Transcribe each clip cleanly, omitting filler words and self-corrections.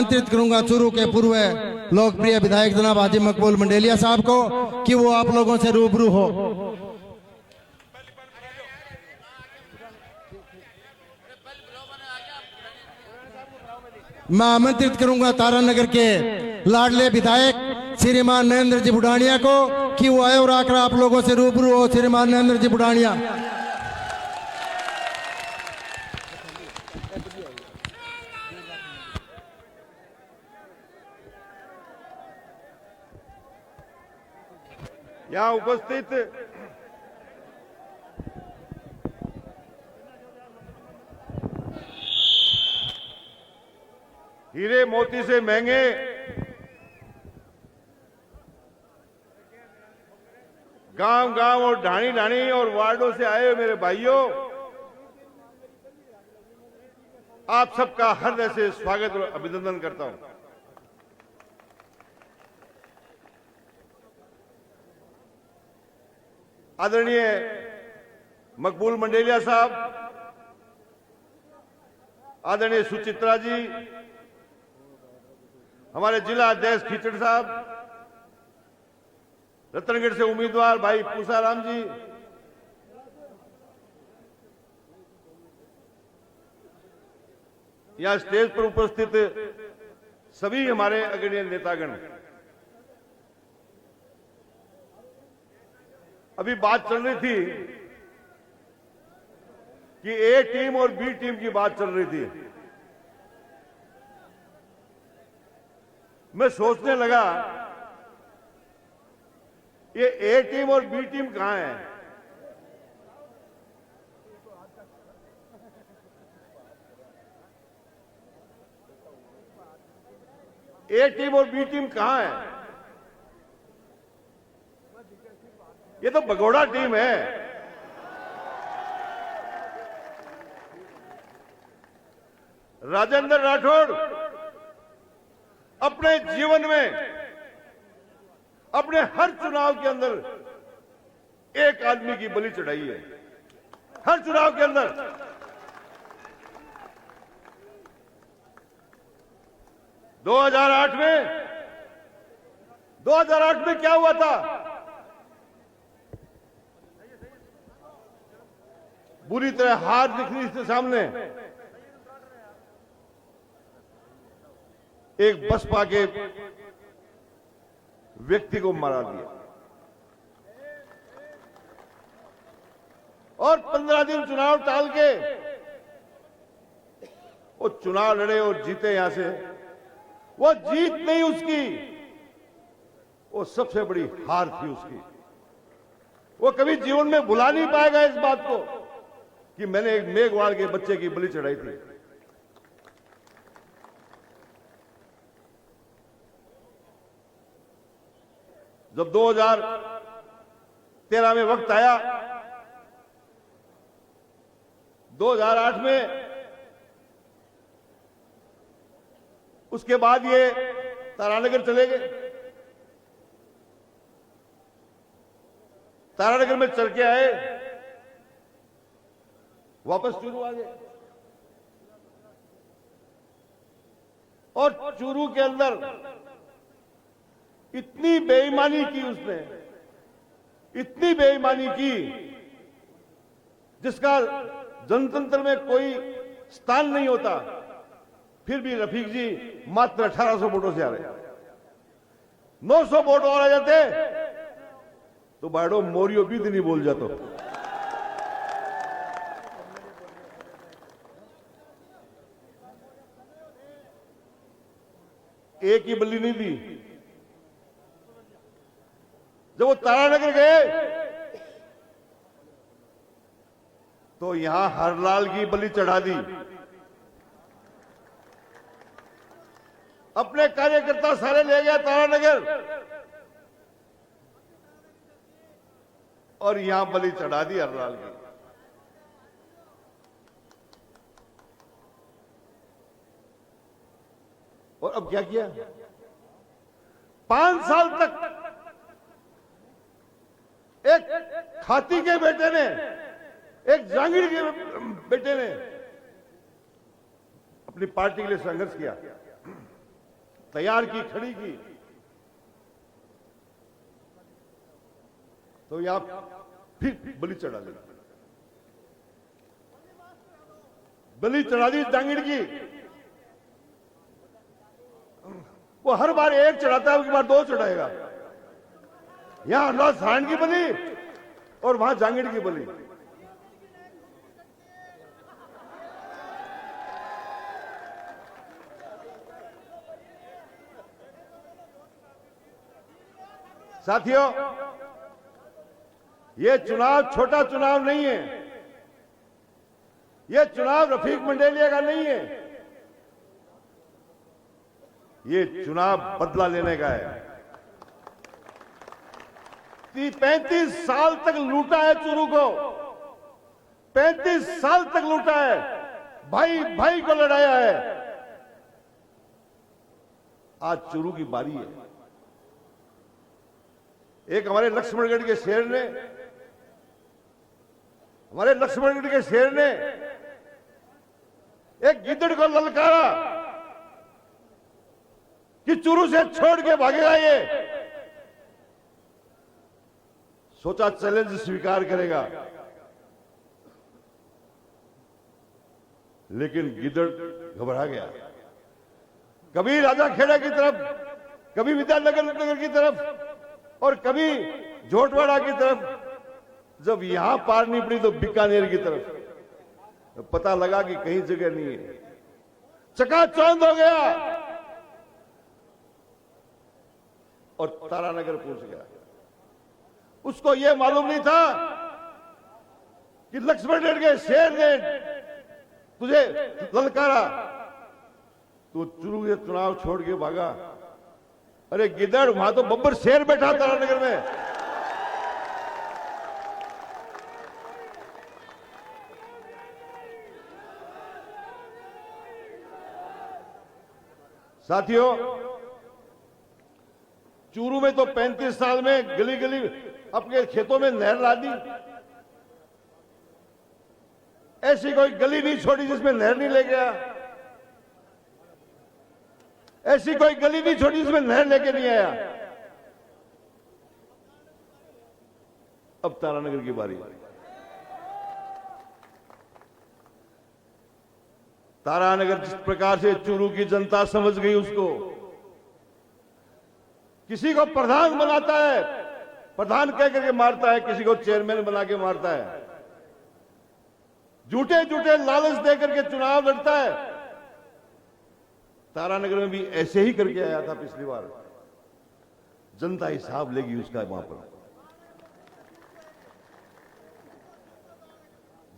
आमंत्रित करूंगा चूरू के पूर्व लोकप्रिय विधायक जनाब हाजी मकबूल मंडेलिया साहब को कि वो आप लोगों से रूबरू हो। मैं आमंत्रित करूंगा तारानगर के लाडले विधायक श्रीमान नरेंद्र जी बुढ़ानिया को कि वो आए और आकर आप लोगों से रूबरू हो। श्रीमान नरेंद्र जी बुढ़ानिया। यहाँ उपस्थित हीरे मोती से महंगे गांव गांव और ढाणी ढाणी और वार्डों से आए मेरे भाइयों, आप सबका हृदय से स्वागत और अभिनंदन करता हूं। आदरणीय मकबूल मंडेलिया साहब, आदरणीय सुचित्रा जी, हमारे जिला अध्यक्ष खीचड़ साहब, रतनगढ़ से उम्मीदवार भाई पूसाराम जी, यहां स्टेज पर उपस्थित सभी हमारे अग्रणी नेतागण। अभी बात चल रही थी कि ए टीम और बी टीम की बात चल रही थी। मैं सोचने लगा ये ए टीम और बी टीम कहां है। ए टीम और बी टीम कहां है? ये तो भगोड़ा टीम है। राजेंद्र राठौड़ अपने जीवन में, अपने हर चुनाव के अंदर एक आदमी की बलि चढ़ाई है। हर चुनाव के अंदर 2008 में क्या हुआ था? बुरी तरह हार दिख रही थी सामने। एक बसपा के व्यक्ति को मारा दिया और 15 दिन चुनाव टाल के वो चुनाव लड़े और जीते। यहां से वो जीत नहीं उसकी, वो सबसे बड़ी हार थी उसकी। वो कभी जीवन में भुला नहीं पाएगा इस बात को कि मैंने एक मेघवाल के बच्चे की बलि चढ़ाई थी। जब 2013 में वक्त आया, 2008 में, उसके बाद ये तारानगर चले गए। तारानगर में चल के आए, वापस चूरू आ गए और चूरू के अंदर इतनी बेईमानी की उसने, इतनी बेईमानी की जिसका जनतंत्र में कोई स्थान नहीं होता। फिर भी रफीक जी मात्र 1800 वोटों से आ रहे। 900 वोट और आ जाते तो बाड़ो मोरियो भी नहीं बोल जाता। एक ही बल्ली नहीं दी। जब वो तारानगर गए तो यहां हरलाल की बलि चढ़ा दी। अपने कार्यकर्ता सारे ले गया तारानगर और यहां बलि चढ़ा दी हरलाल की। और अब क्या किया? 5 साल तक एक खाती के बेटे ने, एक जांगीर के बेटे ने अपनी पार्टी के लिए संघर्ष किया। तैयार की, खड़ी की, तो ये आप फिर बलि चढ़ा दी, बलि चढ़ा दी जांगीड़ की। वो हर बार एक चढ़ाता है, उसके बाद दो चढ़ाएगा। यहां अनुराग सारण की बलि और वहां जांगीड़ की बलि। साथियों, ये चुनाव छोटा चुनाव नहीं है, ये चुनाव रफीक मंडेलिया का नहीं है, ये चुनाव बदला लेने का है। 35 साल तक लूटा है चुरू को, 35 साल तक लूटा है, भाई भाई को लड़ाया है। आज चुरू की बारी है। एक हमारे लक्ष्मणगढ़ के शेर ने, हमारे लक्ष्मणगढ़ के शेर ने एक गिद्दड़ को ललकारा कि चुरू से छोड़ के भागेगा ये। सोचा चैलेंज स्वीकार करेगा, लेकिन गिद्दड़ घबरा गया। कभी राजा खेड़ा की तरफ, कभी विद्यानगर की तरफ और कभी झोटवाड़ा की तरफ। जब यहां पार नहीं पड़ी तो बीकानेर की तरफ। तो पता लगा कि कहीं जगह नहीं है, चकाचौंध हो गया और तारानगर पहुंच गया। उसको यह मालूम नहीं था कि लक्ष्मणगढ़ के शेर ने तुझे ललकारा, तो चुरू के चुनाव छोड़ के भागा। अरे गिद्दड़, वहां तो बब्बर शेर बैठा तारानगर में। साथियों, चूरू में तो 35 साल में गली गली अपने खेतों में नहर ला दी। ऐसी कोई गली नहीं छोड़ी जिसमें नहर नहीं ले गया, ऐसी कोई गली नहीं छोड़ी जिसमें नहर लेके नहीं आया। अब तारानगर की बारी। तारानगर जिस प्रकार से चूरू की जनता समझ गई उसको, किसी को प्रधान बनाता है, प्रधान कह करके मारता है, किसी को चेयरमैन बना के मारता है, झूठे झूठे लालच दे करके चुनाव लड़ता है। तारानगर में भी ऐसे ही करके आया था पिछली बार। जनता हिसाब लेगी उसका वहां पर।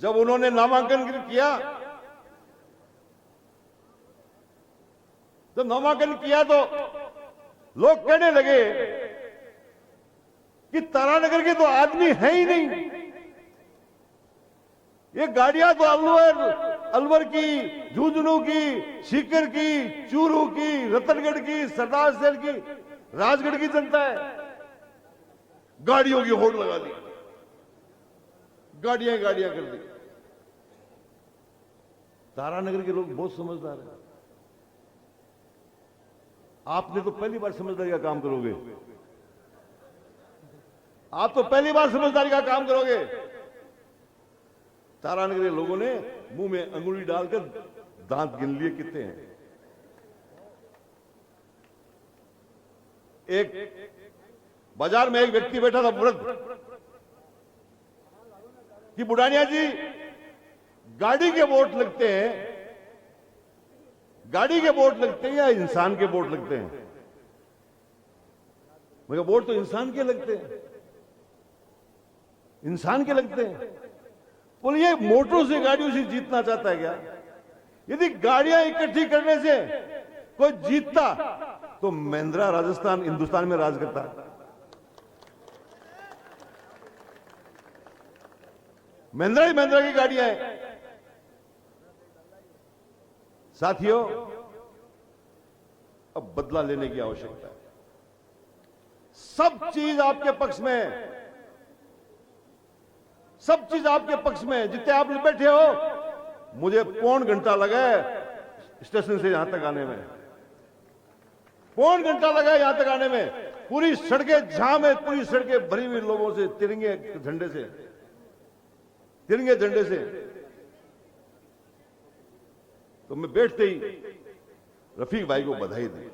जब उन्होंने नामांकन किया, जब नामांकन किया तो लोग कहने लगे कि तारानगर के तो आदमी है ही नहीं, ये गाड़ियां तो अलवर की, झुंझुनू की, सीकर की, चूरू की, रतनगढ़ की, सरदार शहर की, राजगढ़ की जनता है। गाड़ियों की होड़ लगा दी, गाड़ियां गाड़ियां कर दी। तारानगर के लोग बहुत समझदार हैं। आपने तो पहली बार समझदारी का काम करोगे, आप तो पहली बार समझदारी का काम करोगे। तारानगर के लोगों ने मुंह में अंगुली डालकर दांत गिन लिए कितने हैं। एक बाजार में एक व्यक्ति बैठा था, वृद्ध, कि बुढ़ानिया जी गाड़ी के वोट लगते हैं, गाड़ी के वोट लगते हैं या इंसान के वोट लगते हैं? मगर वोट तो इंसान के लगते हैं, इंसान के लगते हैं। बोलिए मोटरों से गाड़ियों से जीतना चाहता है क्या? यदि गाड़ियां इकट्ठी करने से कोई जीतता तो महिंद्रा राजस्थान हिंदुस्तान में राज करता। महिंद्रा ही महिंद्रा की गाड़ियां हैं। साथियों, अब बदला लेने की आवश्यकता है। सब चीज आपके पक्ष में है, सब चीज आपके पक्ष में है। जितने आप बैठे हो, मुझे 1.25 घंटा लगा है स्टेशन से यहां तक आने में। पौन घंटा लगा यहां तक आने में। पूरी सड़कें जाम है, पूरी सड़कें भरी हुई लोगों से, तिरंगे झंडे से, तिरंगे झंडे से। तो मैं बैठते ही रफीक भाई को बधाई दी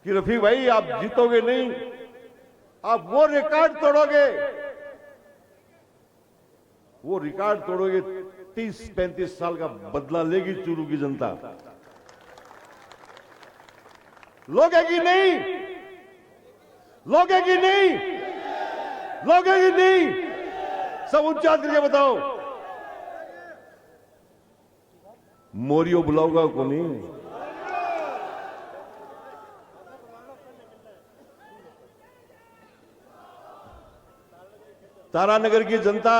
कि रफीक भाई आप जीतोगे नहीं, आप वो रिकॉर्ड तोड़ोगे, वो रिकॉर्ड तोड़ोगे। 30-35 साल का बदला लेगी चूरू की जनता। लोगेगी नहीं, लोगेगी नहीं, लोगेगी नहीं। सब ऊंचा करके बताओ, मोरियो बुलाऊंगा को नहीं। तारानगर की जनता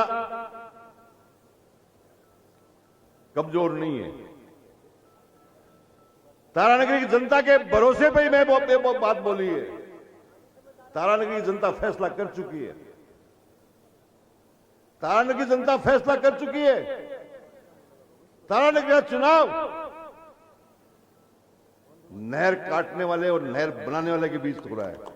कमजोर नहीं है। तारानगर की जनता के भरोसे पे ही मैं बात बोली है। तारानगर की जनता फैसला कर चुकी है। तारानगर की जनता फैसला कर चुकी है। तारानगर का चुनाव नहर काटने वाले और नहर बनाने वाले के बीच हो रहा है।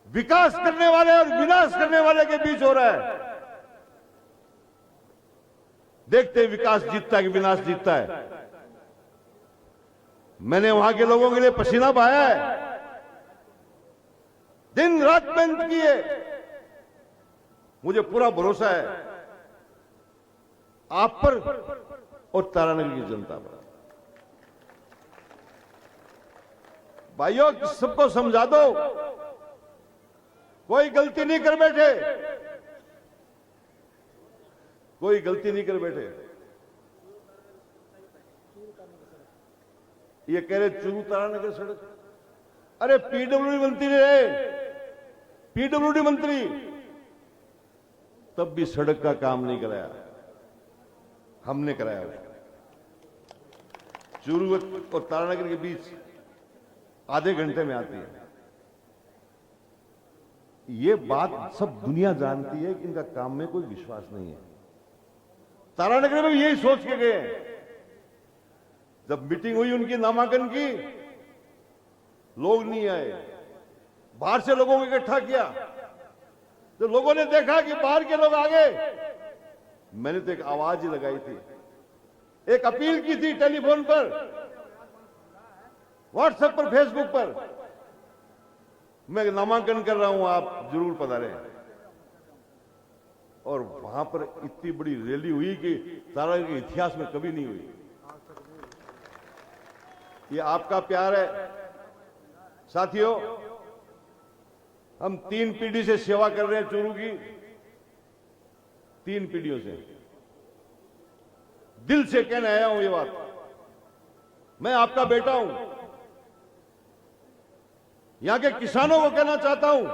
विकास करने वाले और विनाश करने वाले के बीच हो रहा है। देखते हैं विकास जीतता है कि विनाश जीतता है। मैंने वहां के लोगों के लिए पसीना बहाया है, दिन रात मेहनत की है। मुझे पूरा भरोसा है आप पर और तारानगर की जनता पर। भाइयों, सबको समझा दो, कोई गलती नहीं कर बैठे, कोई गलती नहीं कर बैठे। ये कह रहे चूरू तारानगर सड़क, अरे पीडब्ल्यूडी मंत्री रहे, पीडब्ल्यूडी मंत्री, तब भी सड़क का काम नहीं कराया, हमने कराया। चूरू और तारानगर के बीच आधे घंटे में आती है। ये बात सब दुनिया जानती है कि इनका काम में कोई विश्वास नहीं है। तारानगर में यही सोच के गए। जब मीटिंग हुई उनकी नामांकन की, लोग नहीं आए, बाहर से लोगों को इकट्ठा किया। तो लोगों ने देखा कि बाहर के लोग आ गए, मैंने तो एक आवाज ही लगाई थी, एक अपील की थी टेलीफोन पर, व्हाट्सएप पर, फेसबुक पर, मैं नामांकन कर रहा हूं, आप जरूर पधारें। और वहां पर इतनी बड़ी रैली हुई कि तारानगर के इतिहास में कभी नहीं हुई। ये आपका प्यार है साथियों। हम 3 पीढ़ी से सेवा कर रहे हैं चूरू की, 3 पीढ़ियों से। दिल से कहने आया हूं ये बात, मैं आपका बेटा हूं। यहां के किसानों को कहना चाहता हूं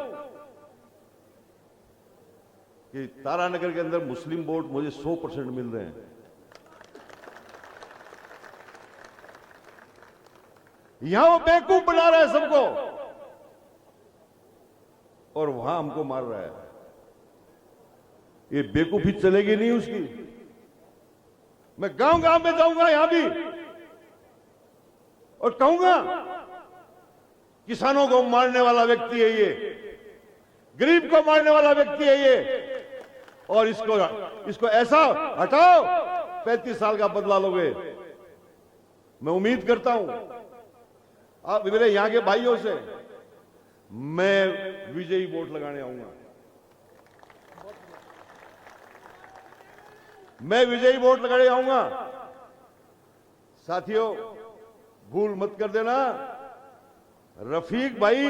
कि तारानगर के अंदर मुस्लिम वोट मुझे 100% मिल रहे हैं। यहां वो बेवकूफ बना रहा है सबको और वहां हमको मार रहा है। ये बेवकूफी चलेगी नहीं उसकी। मैं गांव गांव में जाऊंगा यहां भी और कहूंगा किसानों को मारने वाला व्यक्ति है ये, गरीब को मारने वाला व्यक्ति है ये, और इसको ऐसा हटाओ, 35 साल का बदला लोगे। मैं उम्मीद करता हूं आप मेरे यहां के भाइयों से, मैं विजयी वोट लगाने आऊंगा। मैं विजयी वोट लगाने आऊंगा। साथियों, भूल मत कर देना, रफीक भाई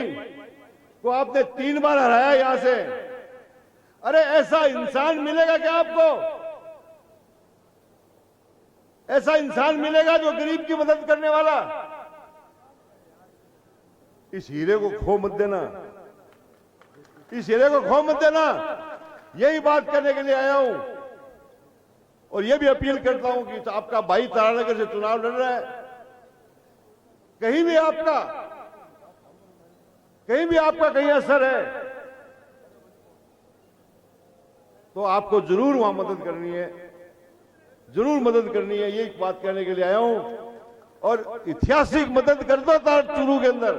को आपने 3 बार हराया यहां से। अरे ऐसा इंसान मिलेगा क्या आपको? ऐसा इंसान मिलेगा जो गरीब की मदद करने वाला? इस हीरे को खो मत देना, इस हीरे को खो मत देना। यही बात करने के लिए आया हूं और यह भी अपील करता हूं कि आपका भाई तारानगर से चुनाव लड़ रहा है, कहीं भी आपका कहीं असर है तो आपको जरूर वहां मदद करनी है, जरूर मदद करनी है। ये एक बात कहने के लिए आया हूं। और ऐतिहासिक मदद कर दो तार चूरू के अंदर,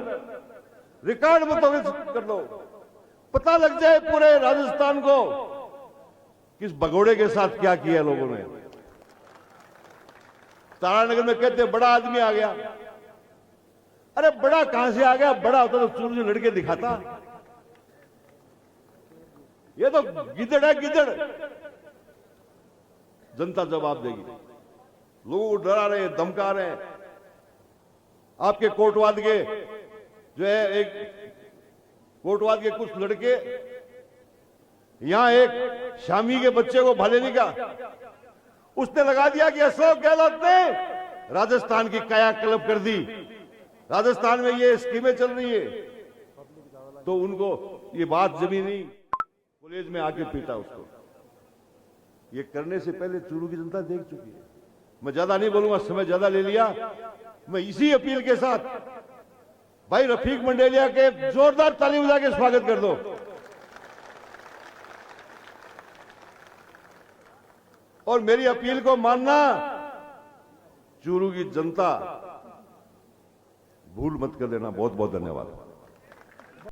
रिकॉर्ड मदद कर दो, पता लग जाए पूरे राजस्थान को किस भगोड़े के साथ क्या किया लोगों ने। तारानगर में कहते हैं बड़ा आदमी आ गया। अरे बड़ा कहां से आ गया? बड़ा होता तो चूरू से लड़के दिखाता। ये तो गिदड़ है, गिदड़। जनता जवाब देगी। लोगों को डरा रहे हैं, धमका रहे हैं। आपके कोटवाद के जो है, एक कोटवाद के कुछ लड़के यहां एक शामी के बच्चे को भालेनी का उसने लगा दिया कि अशोक गहलोत ने राजस्थान की कायाकल्प कर दी, राजस्थान में ये स्कीमें चल रही है। तो उनको ये बात जमी नहीं, कॉलेज में आके पीटा उसको। ये करने से पहले चूरू की जनता देख चुकी है। मैं ज्यादा नहीं बोलूंगा, समय ज्यादा ले लिया। मैं इसी अपील के साथ भाई रफीक मंडेलिया के जोरदार ताली बजा के स्वागत कर दो। और मेरी अपील को मानना, चूरू की जनता भूल मत कर देना। बहुत बहुत धन्यवाद।